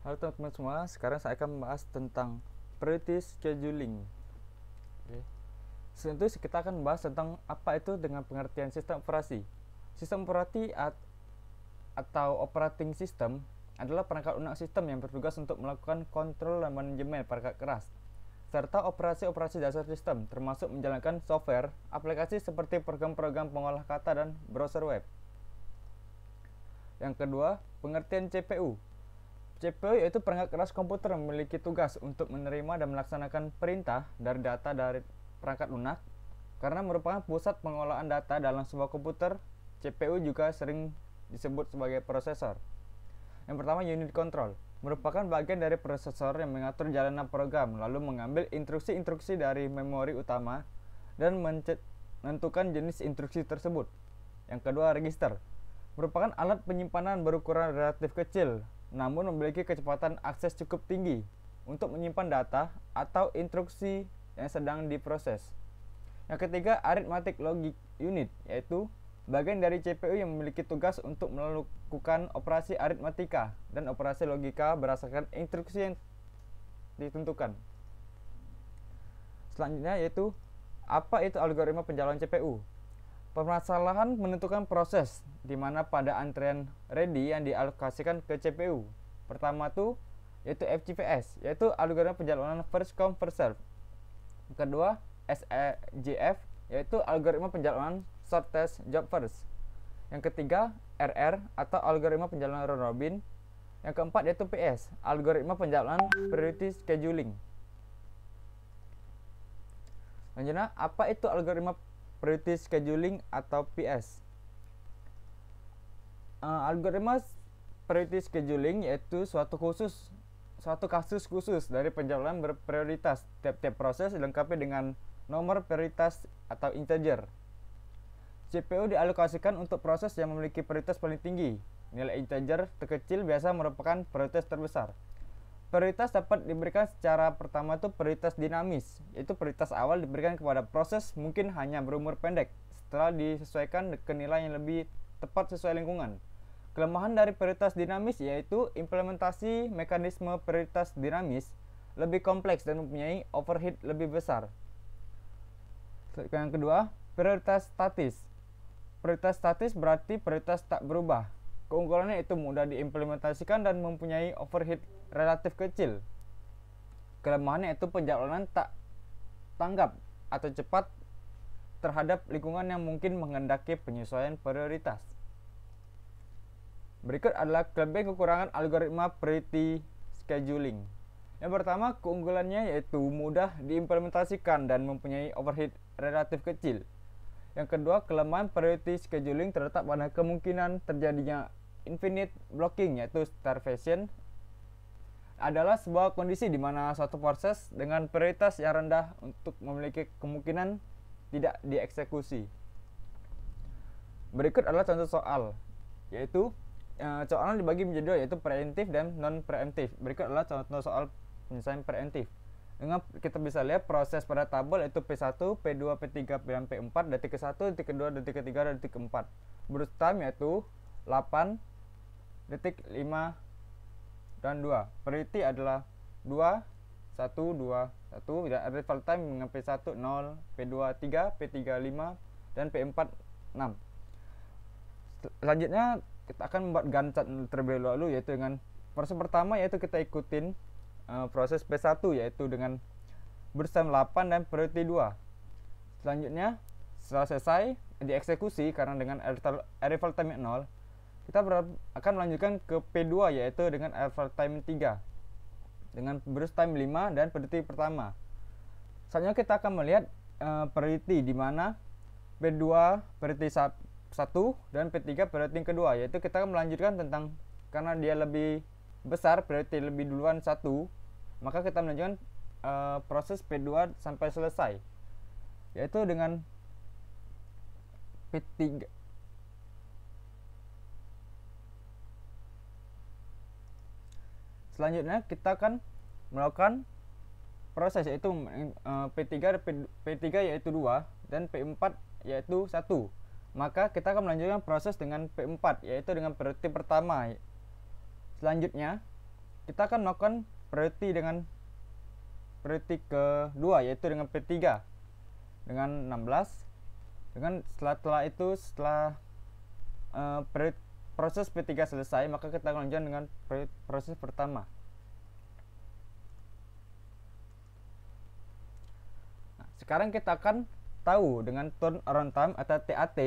Halo teman-teman semua, sekarang saya akan membahas tentang priority scheduling. Oke. Tentu kita akan membahas tentang apa itu dengan pengertian sistem operasi. Sistem operasi atau operating system adalah perangkat lunak sistem yang bertugas untuk melakukan kontrol dan manajemen perangkat keras, serta operasi-operasi dasar sistem, termasuk menjalankan software, aplikasi seperti program-program pengolah kata dan browser web. Yang kedua, pengertian CPU. CPU yaitu perangkat keras komputer yang memiliki tugas untuk menerima dan melaksanakan perintah dari data dari perangkat lunak. Karena merupakan pusat pengolahan data dalam sebuah komputer, CPU juga sering disebut sebagai prosesor. Yang pertama, unit control merupakan bagian dari prosesor yang mengatur jalanan program, lalu mengambil instruksi-instruksi dari memori utama dan menentukan jenis instruksi tersebut. Yang kedua, register merupakan alat penyimpanan berukuran relatif kecil namun memiliki kecepatan akses cukup tinggi untuk menyimpan data atau instruksi yang sedang diproses. Yang ketiga, arithmetic logic unit, yaitu bagian dari CPU yang memiliki tugas untuk melakukan operasi aritmatika dan operasi logika berdasarkan instruksi yang ditentukan. Selanjutnya yaitu apa itu algoritma penjaluan CPU. Permasalahan menentukan proses di mana pada antrian ready yang dialokasikan ke CPU. Pertama tuh yaitu FCVS, yaitu algoritma penjaluan first come first serve. Kedua, SEJF, yaitu algoritma penjaluan shortest job first. Yang ketiga, RR atau algoritma penjaluan round robin. Yang keempat yaitu PS, algoritma penjaluan priority scheduling. Selanjutnya, apa itu algoritma priority scheduling atau PS? Algoritma priority scheduling yaitu suatu kasus khusus dari penjaluan berprioritas. Tiap-tiap proses dilengkapi dengan nomor prioritas atau integer. CPU dialokasikan untuk proses yang memiliki prioritas paling tinggi. Nilai integer terkecil biasa merupakan prioritas terbesar. Prioritas dapat diberikan secara pertama itu prioritas dinamis, yaitu prioritas awal diberikan kepada proses mungkin hanya berumur pendek setelah disesuaikan ke nilai yang lebih tepat sesuai lingkungan. Kelemahan dari prioritas dinamis yaitu implementasi mekanisme prioritas dinamis lebih kompleks dan mempunyai overhead lebih besar. Yang kedua, prioritas statis. Prioritas statis berarti prioritas tak berubah. Keunggulannya itu mudah diimplementasikan dan mempunyai overhead relatif kecil. Kelemahannya itu penjadwalan tak tanggap atau cepat terhadap lingkungan yang mungkin menghendaki penyesuaian prioritas. Berikut adalah kelebihan kekurangan algoritma priority scheduling. Yang pertama, keunggulannya yaitu mudah diimplementasikan dan mempunyai overhead relatif kecil. Yang kedua, kelemahan priority scheduling terletak pada kemungkinan terjadinya infinite blocking, yaitu starvation adalah sebuah kondisi di mana suatu proses dengan prioritas yang rendah untuk memiliki kemungkinan tidak dieksekusi. Berikut adalah contoh soal, yaitu soalan dibagi menjadi dua, yaitu preemptif dan non preemptif. Berikut adalah contoh soal penyelesaian preemptif. Dengan kita bisa lihat proses pada tabel yaitu P1, P2, P3, dan P4, detik ke-1, detik ke-2, detik ke-3, dan detik ke-4. Burst time yaitu 8, detik 5, dan 2. Priority adalah 2, 1, 2, 1. Dan arrival time dengan P1, 0, P2, 3, P3, 5, dan P4, 6. Selanjutnya kita akan membuat Gantt chart terlebih dahulu, yaitu dengan proses pertama yaitu kita ikutin proses P1 yaitu dengan burst time 8 dan priority 2. Selanjutnya setelah selesai dieksekusi karena dengan arrival time 0, kita akan melanjutkan ke P2 yaitu dengan arrival time 3 dengan burst time 5 dan priority pertama. Selanjutnya kita akan melihat priority di mana P2 priority 1 dan P3 priority yang kedua, yaitu kita akan melanjutkan tentang karena dia lebih besar, priority lebih duluan 1, maka kita melanjutkan proses P2 sampai selesai, yaitu dengan P3. Selanjutnya kita akan melakukan proses yaitu P3 yaitu 2 dan P4 yaitu 1. Maka kita akan melanjutkan proses dengan P4 yaitu dengan priority pertama. Selanjutnya kita akan melakukan priority dengan priority kedua, yaitu dengan P3 dengan 16. Setelah itu proses P3 selesai, maka kita akan lanjutkan dengan proses pertama. Nah, sekarang kita akan tahu dengan turnaround time atau TAT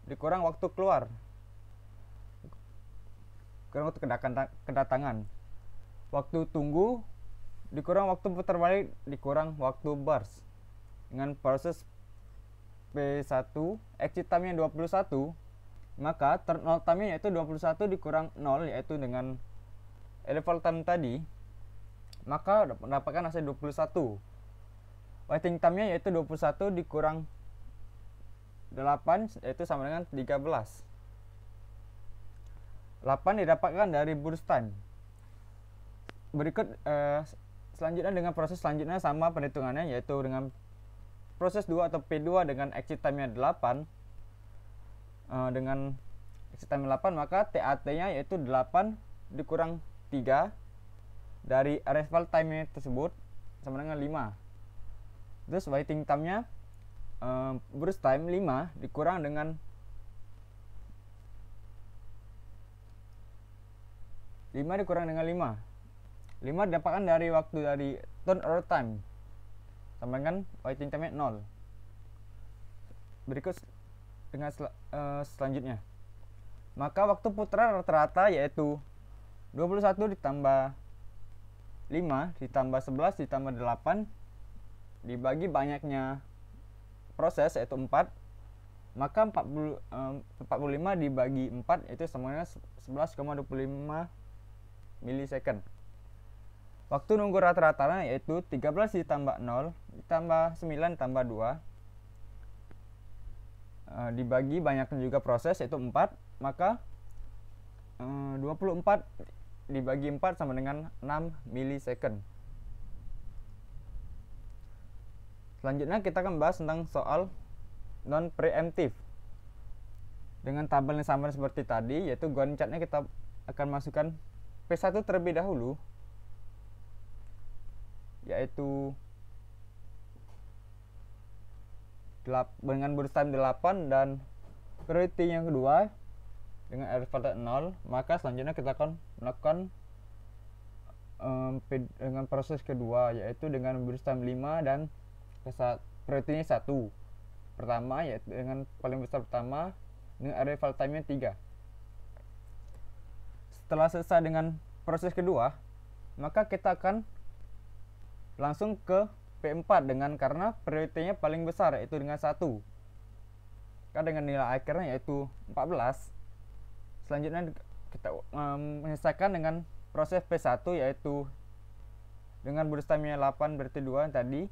dikurang waktu keluar, kurang waktu kedatangan, waktu tunggu dikurang waktu putar balik dikurang waktu burst. Dengan proses P1 exit time-nya 21, maka turnaround time-nya yaitu 21 dikurang 0, yaitu dengan arrival time tadi, maka mendapatkan hasil 21. Waiting time-nya yaitu 21 dikurang 8, yaitu sama dengan 13. 8 didapatkan dari burst time. Berikut selanjutnya dengan proses selanjutnya sama perhitungannya, yaitu dengan proses 2 atau P2 dengan exit time-nya 8. Dengan exit time 8, maka TAT-nya yaitu 8 dikurang 3 dari arrival time tersebut sama dengan 5. Terus waiting time-nya burst time 5 dikurang dengan 5 didapatkan dari waktu dari turnaround time sama dengan waiting time 0. Berikut dengan selanjutnya, maka waktu putaran rata-rata yaitu 21 ditambah 5 ditambah 11 ditambah 8 dibagi banyaknya proses yaitu 4, maka 45 dibagi 4 itu sama dengan 11,25 milisecond. Waktu nunggu rata-ratanya yaitu 13 ditambah 0 ditambah 9 ditambah 2 dibagi banyaknya juga proses yaitu 4, maka 24 dibagi 4 sama dengan 6 milisecond. Selanjutnya kita akan membahas tentang soal non preemptive dengan tabel yang sama seperti tadi, yaitu Gantt chart-nya kita akan masukkan P1 terlebih dahulu, yaitu dengan burst time 8 dan priority yang kedua dengan arrival time 0, maka selanjutnya kita akan melakukan dengan proses kedua, yaitu dengan burst time 5 dan priority-nya 1 pertama, yaitu dengan paling besar pertama dengan arrival time-nya 3. Setelah selesai dengan proses kedua, maka kita akan langsung ke P4 karena priority-nya paling besar yaitu dengan 1. Karena dengan nilai akhirnya yaitu 14. Selanjutnya kita menyelesaikan dengan proses P1 yaitu dengan burst time-nya 8 berarti 2 tadi,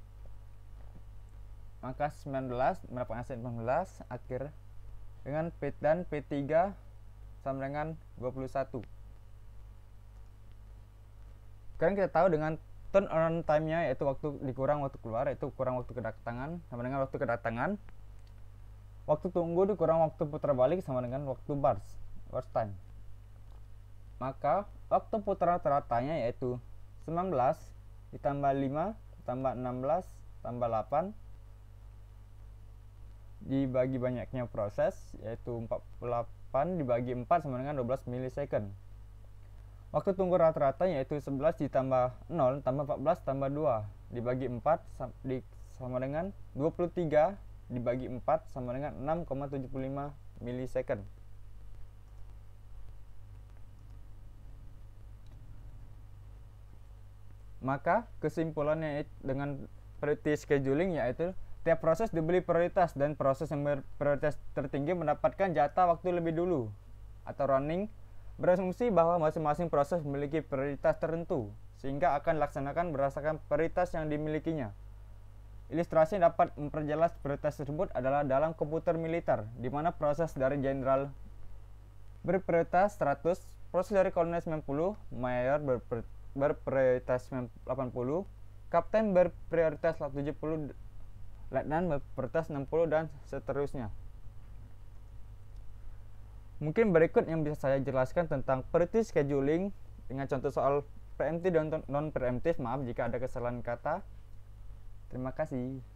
maka 19 mendapatkan hasil 19 akhir dengan P3 sama dengan 21. Sekarang kita tahu dengan turnaround time-nya yaitu waktu dikurang waktu keluar, yaitu kurang waktu kedatangan sama dengan waktu kedatangan. Waktu tunggu dikurang waktu putar balik sama dengan waktu burst time. Maka waktu putaran rata-ratanya yaitu 19 ditambah 5 tambah 16 tambah 8 dibagi banyaknya proses yaitu 48 dibagi 4 sama dengan 12 milisecond. Waktu tunggu rata-rata yaitu 11 ditambah 0 tambah 14 tambah 2 dibagi 4 sama dengan 23 dibagi 4 sama dengan 6,75 milisecond. Maka kesimpulannya dengan priority scheduling yaitu tiap proses diberi prioritas dan proses yang berprioritas tertinggi mendapatkan jatah waktu lebih dulu, atau running berasumsi bahwa masing-masing proses memiliki prioritas tertentu sehingga akan dilaksanakan berdasarkan prioritas yang dimilikinya. Ilustrasi yang dapat memperjelas prioritas tersebut adalah dalam komputer militer, di mana proses dari jenderal berprioritas 100, proses dari kolonel 90, mayor berprioritas 80, kapten berprioritas 70, letnan berprioritas 60 dan seterusnya. Mungkin berikut yang bisa saya jelaskan tentang priority scheduling dengan contoh soal preemptif dan non preemptif. Maaf jika ada kesalahan kata. Terima kasih.